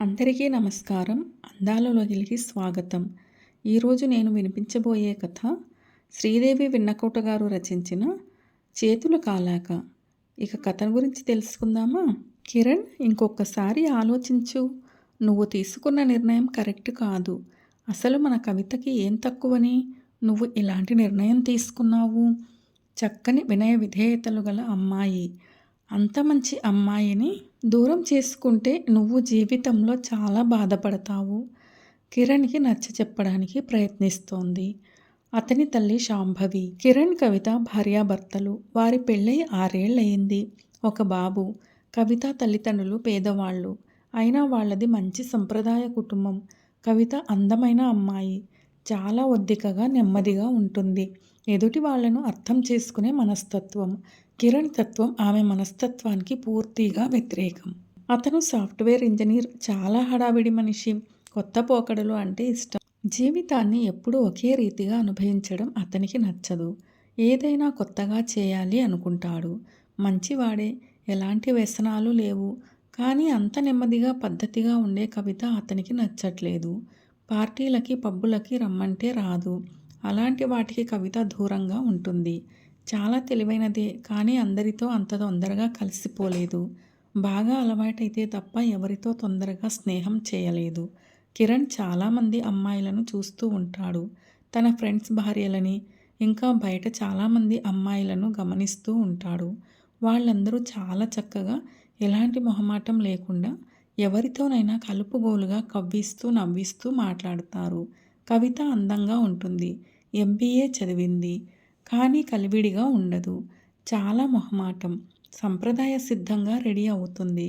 అందరికీ నమస్కారం. అందాల లోగిలికి స్వాగతం. ఈరోజు నేను వినిపించబోయే కథ శ్రీదేవి వెన్నకోట గారు రచించిన చేతులు కాలాక. ఇక కథ గురించి తెలుసుకుందామా? కిరణ్, ఇంకొకసారి ఆలోచించు. నువ్వు తీసుకున్న నిర్ణయం కరెక్ట్ కాదు. అసలు మన కవితకి ఏం తక్కువని నువ్వు ఇలాంటి నిర్ణయం తీసుకున్నావు? చక్కని వినయ విధేయతలు గల అమ్మాయి, అంత మంచి అమ్మాయిని దూరం చేసుకుంటే నువ్వు జీవితంలో చాలా బాధపడతావు. కిరణ్కి నచ్చ చెప్పడానికి ప్రయత్నిస్తోంది అతని తల్లి శాంభవి. కిరణ్, కవిత భార్యాభర్తలు. వారి పెళ్ళై 6 ఏళ్ళయింది. ఒక బాబు. కవిత తల్లిదండ్రులు పేదవాళ్ళు. అయినా వాళ్ళది మంచి సంప్రదాయ కుటుంబం. కవిత అందమైన అమ్మాయి. చాలా ఒద్దికగా, నెమ్మదిగా ఉంటుంది. ఎదుటి వాళ్లను అర్థం చేసుకునే మనస్తత్వం. కిరణ్ తత్వం ఆమె మనస్తత్వానికి పూర్తిగా వ్యతిరేకం. అతను సాఫ్ట్వేర్ ఇంజనీర్. చాలా హడావిడి మనిషి. కొత్త పోకడలు అంటే ఇష్టం. జీవితాన్ని ఎప్పుడూ ఒకే రీతిగా అనుభవించడం అతనికి నచ్చదు. ఏదైనా కొత్తగా చేయాలి అనుకుంటాడు. మంచివాడే, ఎలాంటి వ్యసనాలు లేవు. కానీ అంత నెమ్మదిగా, పద్ధతిగా ఉండే కవిత అతనికి నచ్చట్లేదు. పార్టీలకి, పబ్బులకి రమ్మంటే రాదు. అలాంటి వాటికి కవిత దూరంగా ఉంటుంది. చాలా తెలివైనదే, కానీ అందరితో అంత తొందరగా కలిసిపోలేదు. బాగా అలవాటైతే తప్ప ఎవరితో తొందరగా స్నేహం చేయలేదు. కిరణ్ చాలామంది అమ్మాయిలను చూస్తూ ఉంటాడు. తన ఫ్రెండ్స్ భార్యలని, ఇంకా బయట చాలామంది అమ్మాయిలను గమనిస్తూ ఉంటాడు. వాళ్ళందరూ చాలా చక్కగా, ఎలాంటి మొహమాటం లేకుండా ఎవరితోనైనా కలుపుగోలుగా కవ్విస్తూ, నవ్విస్తూ మాట్లాడతారు. కవిత అందంగా ఉంటుంది. MBA చదివింది. కానీ కలివిడిగా ఉండదు. చాలా మొహమాటం. సంప్రదాయ సిద్ధంగా రెడీ అవుతుంది.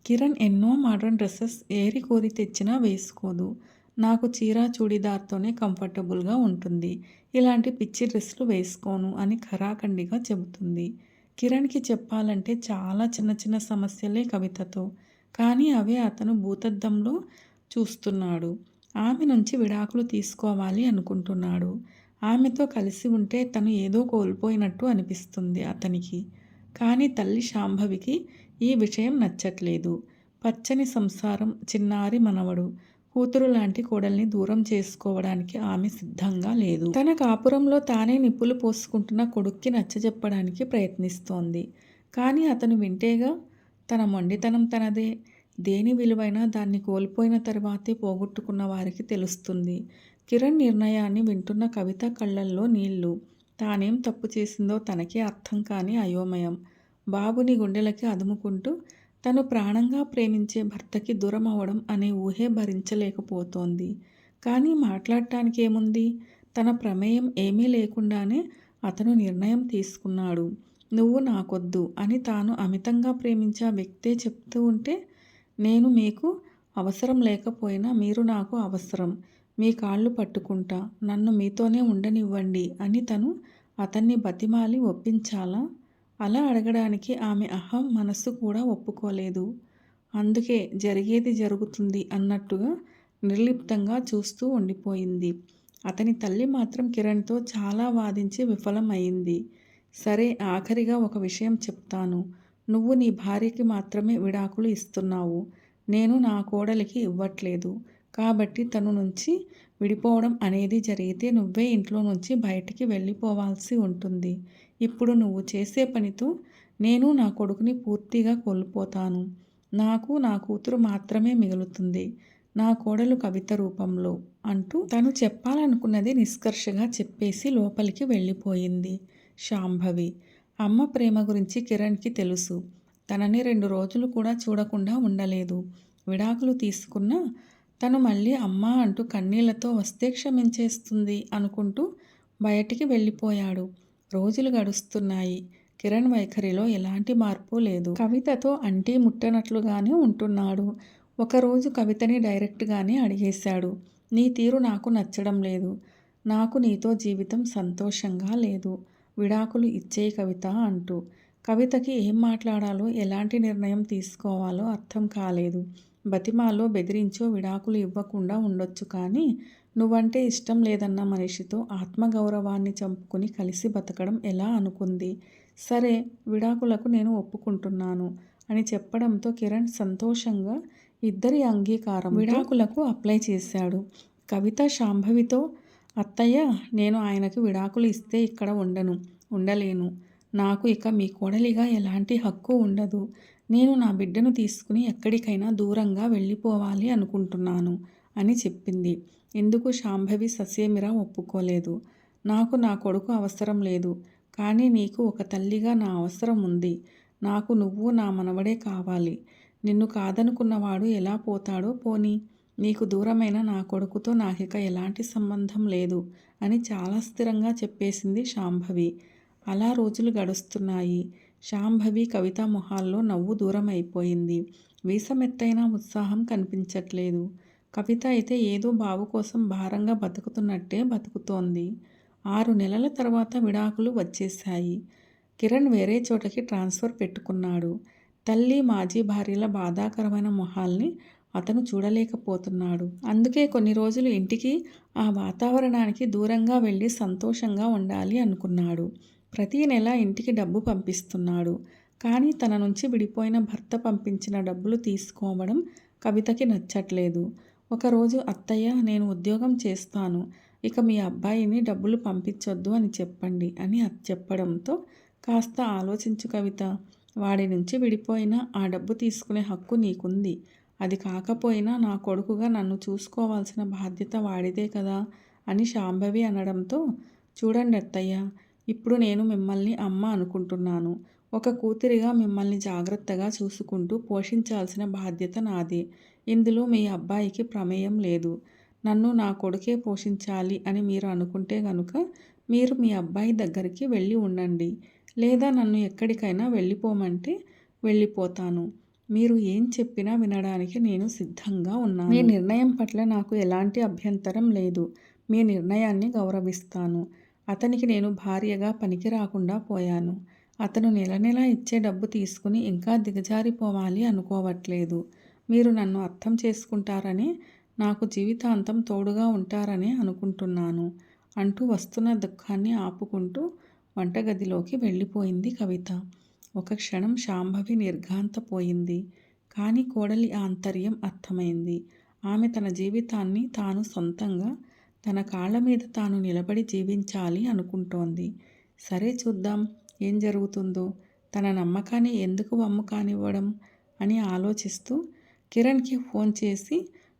కిరణ్ ఎన్నో మోడర్న్ డ్రెస్సెస్ ఏరి కోరి తెచ్చినా వేసుకోదు. నాకు చీర చూడిదార్తోనే కంఫర్టబుల్గా ఉంటుంది. ఇలాంటి పిచ్చి డ్రెస్సులు వేసుకోను అని ఖరాఖండిగా చెబుతుంది. కిరణ్కి చెప్పాలంటే చాలా చిన్న చిన్న సమస్యలే కవితతో. కానీ అవే అతను భూతద్దంలో చూస్తున్నాడు. ఆమె నుంచి విడాకులు తీసుకోవాలి అనుకుంటున్నాడు. ఆమెతో కలిసి ఉంటే తను ఏదో కోల్పోయినట్టు అనిపిస్తుంది అతనికి. కానీ తల్లి శాంభవికి ఈ విషయం నచ్చట్లేదు. పచ్చని సంసారం, చిన్నారి మనవడు, కూతురు లాంటి కోడల్ని దూరం చేసుకోవడానికి ఆమె సిద్ధంగా లేదు. తన కాపురంలో తానే నిప్పులు పోసుకుంటున్న కొడుక్కి నచ్చజెప్పడానికి ప్రయత్నిస్తోంది. కానీ అతను వింటేగా. తన మొండితనం తనదే. దేని విలువైనా దాన్ని కోల్పోయిన తర్వాతే పోగొట్టుకున్న వారికి తెలుస్తుంది. కిరణ్ నిర్ణయాన్ని వింటున్న కవిత కళ్ళల్లో నీళ్లు. తానేం తప్పు చేసిందో తనకే అర్థం కాని అయోమయం. బాబుని గుండెలకి అదుముకుంటూ తను ప్రాణంగా ప్రేమించే భర్తకి దూరం అవడం అనే ఊహే భరించలేకపోతోంది. కానీ మాట్లాడటానికి ఏముంది? తన ప్రమేయం ఏమీ లేకుండానే అతను నిర్ణయం తీసుకున్నాడు. నువ్వు నాకొద్దు అని తాను అమితంగా ప్రేమించే వ్యక్తే చెప్తూ ఉంటే, నేను మీకు అవసరం లేకపోయినా మీరు నాకు అవసరం. మీ కాళ్ళు పట్టుకుంటా, నన్ను మీతోనే ఉండనివ్వండి అని తను అతన్ని బతిమాలి ఒప్పించాలా? అలా అడగడానికి ఆమె అహం, మనస్సు కూడా ఒప్పుకోలేదు. అందుకే జరిగేది జరుగుతుంది అన్నట్టుగా నిర్లిప్తంగా చూస్తూ ఉండిపోయింది. అతని తల్లి మాత్రం కిరణ్తో చాలా వాదించి విఫలం అయింది. సరే, ఆఖరిగా ఒక విషయం చెప్తాను. నువ్వు నీ భార్యకి మాత్రమే విడాకులు ఇస్తున్నావు. నేను నా కోడలికి ఇవ్వట్లేదు. కాబట్టి తను నుంచి విడిపోవడం అనేది జరిగితే నువ్వే ఇంట్లో నుంచి బయటికి వెళ్ళిపోవాల్సి ఉంటుంది. ఇప్పుడు నువ్వు చేసే పనితో నేను నా కొడుకుని పూర్తిగా కోల్పోతాను. నాకు నా కూతురు మాత్రమే మిగులుతుంది, నా కోడలు కవిత రూపంలో అంటూ తను చెప్పాలనుకున్నది నిష్కర్షగా చెప్పేసి లోపలికి వెళ్ళిపోయింది శాంభవి. అమ్మ ప్రేమ గురించి కిరణ్కి తెలుసు. తనని 2 రోజులు కూడా చూడకుండా ఉండలేదు. విడాకులు తీసుకున్న తను మళ్ళీ అమ్మ అంటూ కన్నీళ్లతో వస్తే క్షమించేస్తుంది అనుకుంటూ బయటికి వెళ్ళిపోయాడు. రోజులు గడుస్తున్నాయి. కిరణ్ వైఖరిలో ఎలాంటి మార్పు లేదు. కవితతో అంటీ ముట్టనట్లుగానే ఉంటున్నాడు. ఒకరోజు కవితని డైరెక్ట్గానే అడిగేశాడు. నీ తీరు నాకు నచ్చడం లేదు. నాకు నీతో జీవితం సంతోషంగా లేదు. విడాకులు ఇచ్చేయి కవిత అంటూ. కవితకి ఏం మాట్లాడాలో, ఎలాంటి నిర్ణయం తీసుకోవాలో అర్థం కాలేదు. బతిమాలో, బెదిరించో విడాకులు ఇవ్వకుండా ఉండొచ్చు. కానీ నువ్వంటే ఇష్టం లేదన్న మనిషితో ఆత్మగౌరవాన్ని చంపుకుని కలిసి బతకడం ఎలా అనుకుంది. సరే, విడాకులకు నేను ఒప్పుకుంటున్నాను అని చెప్పడంతో కిరణ్ సంతోషంగా ఇద్దరి అంగీకారం విడాకులకు అప్లై చేశాడు. కవిత శాంభవితో, అత్తయ్య, నేను ఆయనకు విడాకులు ఇస్తే ఇక్కడ ఉండలేను. నాకు ఇక మీ కోడలిగా ఎలాంటి హక్కు ఉండదు. నేను నా బిడ్డను తీసుకుని ఎక్కడికైనా దూరంగా వెళ్ళిపోవాలి అనుకుంటున్నాను అని చెప్పింది. ఇందుకు శాంభవి ససేమిరా ఒప్పుకోలేదు. నాకు నా కొడుకు అవసరం లేదు, కానీ నీకు ఒక తల్లిగా నా అవసరం ఉంది. నాకు నువ్వు నా మనవడే కావాలి. నిన్ను కాదనుకున్నవాడు ఎలా పోతాడో పోనీ. నీకు దూరమైన నా కొడుకుతో నాకిక ఎలాంటి సంబంధం లేదు అని చాలా స్థిరంగా చెప్పేసింది శాంభవి. అలా రోజులు గడుస్తున్నాయి. శాంభవి, కవిత మొహాల్లో నవ్వు దూరం అయిపోయింది. వీసమెత్తైన ఉత్సాహం కనిపించట్లేదు. కవిత అయితే ఏదో బావు కోసం భారంగా బతుకుతున్నట్టే బతుకుతోంది. 6 నెలల తర్వాత విడాకులు వచ్చేశాయి. కిరణ్ వేరే చోటకి ట్రాన్స్ఫర్ పెట్టుకున్నాడు. తల్లి, మాజీ భార్యల బాధాకరమైన మొహాల్ని అతను చూడలేకపోతున్నాడు. అందుకే కొన్ని రోజులు ఇంటికి, ఆ వాతావరణానికి దూరంగా వెళ్ళి సంతోషంగా ఉండాలి అనుకున్నాడు. ప్రతీ నెల ఇంటికి డబ్బు పంపిస్తున్నాడు. కానీ తన నుంచి విడిపోయిన భర్త పంపించిన డబ్బులు తీసుకోవడం కవితకి నచ్చట్లేదు. ఒకరోజు, అత్తయ్య, నేను ఉద్యోగం చేస్తాను, ఇక మీ అబ్బాయిని డబ్బులు పంపించొద్దు అని చెప్పండి అని చెప్పడంతో, కాస్త ఆలోచించు కవిత, వాడి నుంచి విడిపోయినా ఆ డబ్బు తీసుకునే హక్కు నీకుంది. అది కాకపోయినా నా కొడుకుగా నన్ను చూసుకోవాల్సిన బాధ్యత వాడిదే కదా అని శాంభవి అనడంతో, చూడండి అత్తయ్య, ఇప్పుడు నేను మిమ్మల్ని అమ్మ అనుకుంటున్నాను. ఒక కూతురిగా మిమ్మల్ని జాగ్రత్తగా చూసుకుంటూ పోషించాల్సిన బాధ్యత నాది. ఇందులో మీ అబ్బాయికి ప్రమేయం లేదు. నన్ను నా కొడుకే పోషించాలి అని మీరు అనుకుంటే గనుక మీరు మీ అబ్బాయి దగ్గరికి వెళ్ళి ఉండండి. లేదా నన్ను ఎక్కడికైనా వెళ్ళిపోమంటే వెళ్ళిపోతాను. మీరు ఏం చెప్పినా వినడానికి నేను సిద్ధంగా ఉన్నాను. మీ నిర్ణయం పట్ల నాకు ఎలాంటి అభ్యంతరం లేదు. మీ నిర్ణయాన్ని గౌరవిస్తాను. అతనికి నేను భార్యగా పనికి రాకుండా పోయాను. అతను నెల నెల ఇచ్చే డబ్బు తీసుకుని ఇంకా దిగజారిపోవాలి అనుకోవట్లేదు. మీరు నన్ను అర్థం చేసుకుంటారని, నాకు జీవితాంతం తోడుగా ఉంటారని అనుకుంటున్నాను అంటూ వస్తున్న దుఃఖాన్ని ఆపుకుంటూ వంటగదిలోకి వెళ్ళిపోయింది కవిత. ఒక క్షణం శాంభవి నిర్ఘాంతపోయింది. కానీ కోడలి ఆంతర్యం అర్థమైంది. ఆమె తన జీవితాన్ని తాను సొంతంగా, తన కాళ్ళ మీద తాను నిలబడి జీవించాలి అనుకుంటోంది. సరే, చూద్దాం ఏం జరుగుతుందో. తన నమ్మకాన్ని ఎందుకు వమ్ము కానివ్వడం అని ఆలోచిస్తూ కిరణ్కి ఫోన్ చేసి,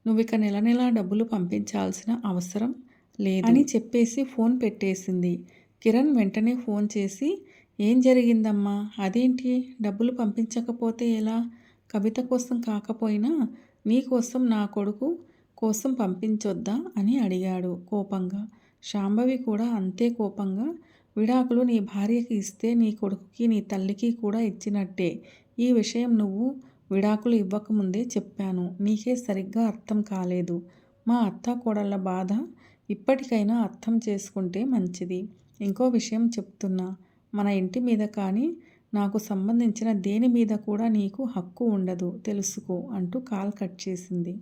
నువ్విక నెల నెలా డబ్బులు పంపించాల్సిన అవసరం లేదు అని చెప్పేసి ఫోన్ పెట్టేసింది. కిరణ్ వెంటనే ఫోన్ చేసి, ఏం జరిగిందమ్మా? అదేంటి, డబ్బులు పంపించకపోతే ఎలా? కవిత కోసం కాకపోయినా నీ కోసం, నా కొడుకు కోసం పంపించొద్దా అని అడిగాడు కోపంగా. శాంభవి కూడా అంతే కోపంగా, విడాకులు నీ భార్యకి ఇస్తే నీ కొడుకుకి, నీ తల్లికి కూడా ఇచ్చినట్టే. ఈ విషయం నువ్వు విడాకులు ఇవ్వకముందే చెప్పాను. నీకే సరిగ్గా అర్థం కాలేదు. మా అత్త కోడళ్ళ బాధ ఇప్పటికైనా అర్థం చేసుకుంటే మంచిది. ఇంకో విషయం చెప్తున్నా, మన ఇంటి మీద కానీ, నాకు సంబంధించిన దేని మీద కూడా నీకు హక్కు ఉండదు, తెలుసుకో అంటూ కాల్ కట్ చేసింది.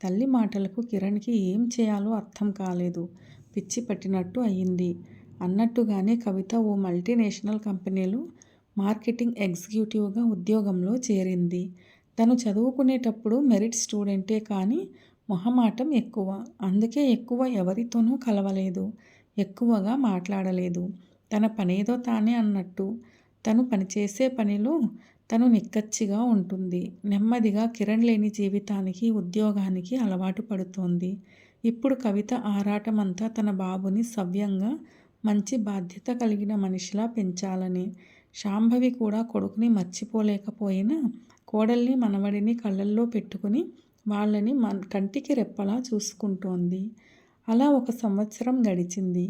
తల్లి మాటలకు కిరణ్కి ఏం చేయాలో అర్థం కాలేదు. పిచ్చి పట్టినట్టు అయ్యింది. అన్నట్టుగానే కవిత ఓ మల్టీనేషనల్ కంపెనీలో మార్కెటింగ్ ఎగ్జిక్యూటివ్గా ఉద్యోగంలో చేరింది. తను చదువుకునేటప్పుడు మెరిట్ స్టూడెంటే కానీ మొహమాటం ఎక్కువ. అందుకే ఎక్కువ ఎవరితోనూ కలవలేదు, ఎక్కువగా మాట్లాడలేదు. తన పనేదో తానే అన్నట్టు. తను పనిచేసే పనిలో తను నిక్కచ్చిగా ఉంటుంది. నెమ్మదిగా కిరణ్ లేని జీవితానికి, ఉద్యోగానికి అలవాటు పడుతోంది. ఇప్పుడు కవిత ఆరాటమంతా తన బాబుని సవ్యంగా, మంచి బాధ్యత కలిగిన మనిషిలా పెంచాలని. శాంభవి కూడా కొడుకుని మర్చిపోలేకపోయినా కోడల్ని, మనవడిని కళ్ళల్లో పెట్టుకుని వాళ్ళని కంటికి రెప్పలా చూసుకుంటోంది. అలా 1 సంవత్సరం గడిచింది.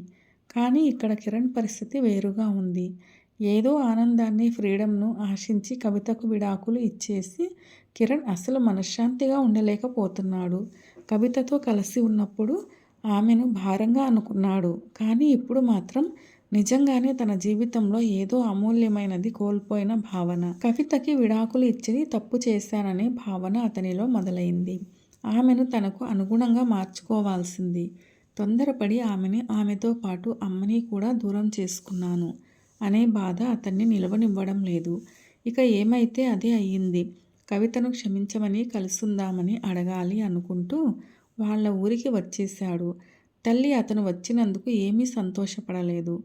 కానీ ఇక్కడ కిరణ్ పరిస్థితి వేరుగా ఉంది. ఏదో ఆనందాన్ని, ఫ్రీడమ్ను ఆశించి కవితకు విడాకులు ఇచ్చేసి కిరణ్ అసలు మనశ్శాంతిగా ఉండలేకపోతున్నాడు. కవితతో కలిసి ఉన్నప్పుడు ఆమెను భారంగా అనుకున్నాడు. కానీ ఇప్పుడు మాత్రం నిజంగానే తన జీవితంలో ఏదో అమూల్యమైనది కోల్పోయిన భావన. కవితకి విడాకులు ఇచ్చి తప్పు చేశాననే భావన అతనిలో మొదలైంది. ఆమెను తనకు అనుగుణంగా మార్చుకోవాల్సింది. తొందరపడి ఆమెతో పాటు అమ్మని కూడా దూరం చేసుకున్నాను అనే బాధ అతన్ని నిలవనివ్వడం లేదు. ఇక ఏమైతే అదే అయ్యింది. కవితను క్షమించమని కలుసుందామని అడగాలి అనుకుంటూ వాళ్ళ ఊరికి వచ్చేశాడు. తల్లి అతను వచ్చినందుకు ఏమీ సంతోషపడలేదు.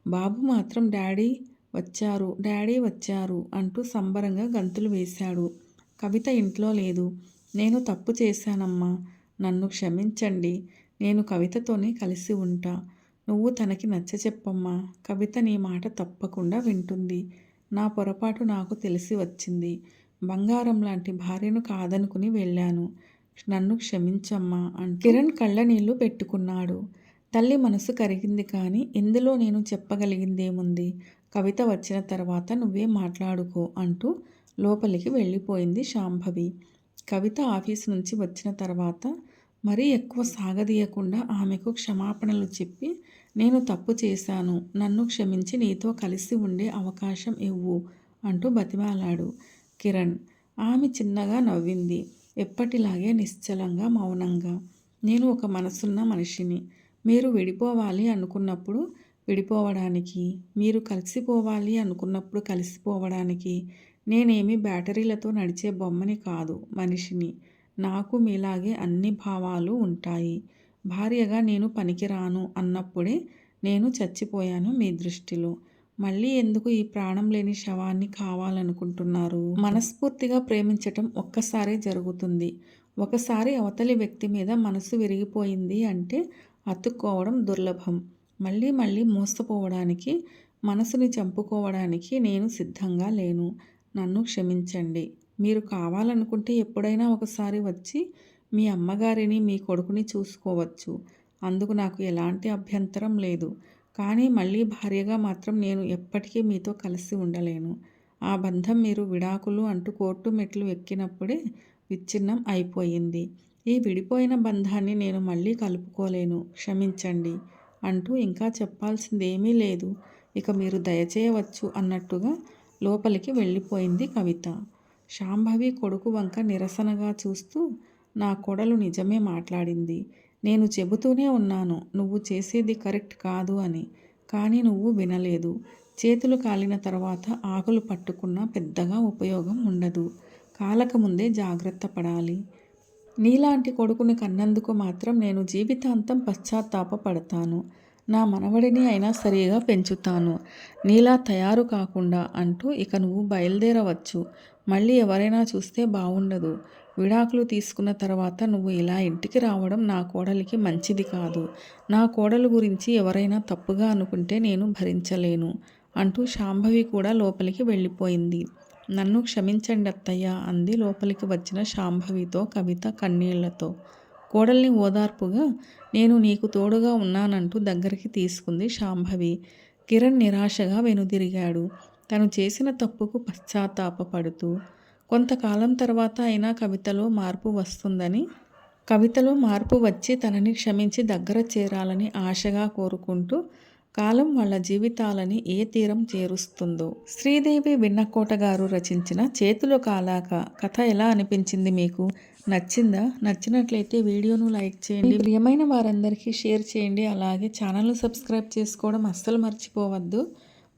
బాబు మాత్రం డాడీ వచ్చారు, డాడీ వచ్చారు అంటూ సంబరంగా గంతులు వేశాడు. కవిత ఇంట్లో లేదు. నేను తప్పు చేశానమ్మా, నన్ను క్షమించండి. నేను కవితతోనే కలిసి ఉంటా. నువ్వు తనకి నచ్చచెప్పమ్మా. కవిత నీ మాట తప్పకుండా వింటుంది. నా పొరపాటు నాకు తెలిసి వచ్చింది. బంగారం లాంటి భార్యను కాదనుకుని వెళ్ళాను. నన్ను క్షమించమ్మా అని కిరణ్ కళ్ళనీళ్లు పెట్టుకున్నాడు. తల్లి మనసు కరిగింది కానీ ఇందులో నేను చెప్పగలిగిందేముంది? కవిత వచ్చిన తర్వాత నువ్వే మాట్లాడుకో అంటూ లోపలికి వెళ్ళిపోయింది శాంభవి. కవిత ఆఫీసు నుంచి వచ్చిన తర్వాత మరీ ఎక్కువ సాగదీయకుండా ఆమెకు క్షమాపణలు చెప్పి, నేను తప్పు చేశాను, నన్ను క్షమించి నీతో కలిసి ఉండే అవకాశం ఇవ్వు అంటూ బతిమాలాడు కిరణ్. ఆమె చిన్నగా నవ్వింది. ఎప్పటిలాగే నిశ్చలంగా, మౌనంగా. నేను ఒక మనసున్న మనిషిని. మీరు విడిపోవాలి అనుకున్నప్పుడు విడిపోవడానికి, మీరు కలిసిపోవాలి అనుకున్నప్పుడు కలిసిపోవడానికి నేనేమి బ్యాటరీలతో నడిచే బొమ్మని కాదు, మనిషిని. నాకు మీలాగే అన్ని భావాలు ఉంటాయి. భార్యగా నేను పనికిరాను అన్నప్పుడే నేను చచ్చిపోయాను మీ దృష్టిలో. మళ్ళీ ఎందుకు ఈ ప్రాణం లేని శవాన్ని కావాలనుకుంటున్నారు? మనస్ఫూర్తిగా ప్రేమించటం ఒక్కసారే జరుగుతుంది. ఒకసారి అవతలి వ్యక్తి మీద మనసు విరిగిపోయింది అంటే అతుక్కోవడం దుర్లభం. మళ్ళీ మళ్ళీ మోసపోవడానికి, మనసుని చంపుకోవడానికి నేను సిద్ధంగా లేను. నన్ను క్షమించండి. మీరు కావాలనుకుంటే ఎప్పుడైనా ఒకసారి వచ్చి మీ అమ్మగారిని, మీ కొడుకుని చూసుకోవచ్చు. అందుకు నాకు ఎలాంటి అభ్యంతరం లేదు. కానీ మళ్ళీ భార్యగా మాత్రం నేను ఎప్పటికీ మీతో కలిసి ఉండలేను. ఆ బంధం మీరు విడాకులు అంటూ కోర్టు మెట్లు ఎక్కినప్పుడే విచ్ఛిన్నం అయిపోయింది. ఈ విడిపోయిన బంధాన్ని నేను మళ్ళీ కలుపుకోలేను. క్షమించండి అంటూ ఇంకా చెప్పాల్సిందేమీ లేదు. ఇక మీరు దయచేయవచ్చు అన్నట్టుగా లోపలికి వెళ్ళిపోయింది కవిత. శాంభవి కొడుకు వంక నిరసనగా చూస్తూ, నా కోడలు నిజమే మాట్లాడింది. నేను చెబుతూనే ఉన్నాను నువ్వు చేసేది కరెక్ట్ కాదు అని. కానీ నువ్వు వినలేదు. చేతులు కాలిన తర్వాత ఆకులు పట్టుకున్నా పెద్దగా ఉపయోగం ఉండదు. కాలకముందే జాగ్రత్త పడాలి. నీలాంటి కొడుకుని కన్నందుకు మాత్రం నేను జీవితాంతం పశ్చాత్తాపపడతాను. నా మనవడిని అయినా సరిగా పెంచుతాను, నీలా తయారు కాకుండా అంటూ ఇక నువ్వు బయలుదేరవచ్చు. మళ్ళీ ఎవరైనా చూస్తే బాగుండదు. విడాకులు తీసుకున్న తర్వాత నువ్వు ఇలా ఇంటికి రావడం నా కోడలికి మంచిది కాదు. నా కోడలు గురించి ఎవరైనా తప్పుగా అనుకుంటే నేను భరించలేను అంటూ శాంభవి కూడా లోపలికి వెళ్ళిపోయింది. నన్ను క్షమించండి అత్తయ్య అంది లోపలికి వచ్చిన శాంభవితో కవిత కన్నీళ్లతో. కోడల్ని ఓదార్పుగా, నేను నీకు తోడుగా ఉన్నానంటూ దగ్గరికి తీసుకుంది శాంభవి. కిరణ్ నిరాశగా వెనుదిరిగాడు. తను చేసిన తప్పుకు పశ్చాత్తాపపడుతూ. కొంతకాలం తర్వాత అయినా కవితలో మార్పు వచ్చి తనని క్షమించి దగ్గర చేరాలని ఆశగా కోరుకుంటూ కాలం వాళ్ళ జీవితాలని ఏ తీరం చేరుస్తుందో. శ్రీదేవి విన్నకోట గారు రచించిన చేతులు కాలాక కథ ఎలా అనిపించింది మీకు? నచ్చిందా? నచ్చినట్లయితే వీడియోను లైక్ చేయండి, ప్రియమైన వారందరికీ షేర్ చేయండి. అలాగే ఛానల్ను సబ్స్క్రైబ్ చేసుకోవడం అస్సలు మర్చిపోవద్దు.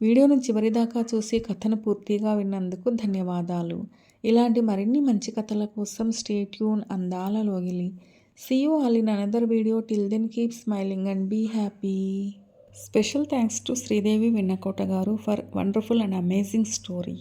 వీడియోను చివరిదాకా చూసి కథను పూర్తిగా విన్నందుకు ధన్యవాదాలు. ఇలాంటి మరిన్ని మంచి కథల కోసం స్టే ట్యూన్. అందాల లోగిలి. See you all in another video. Till then keep smiling and be happy. Special thanks to Sridevi Vinnakota garu for wonderful and amazing story.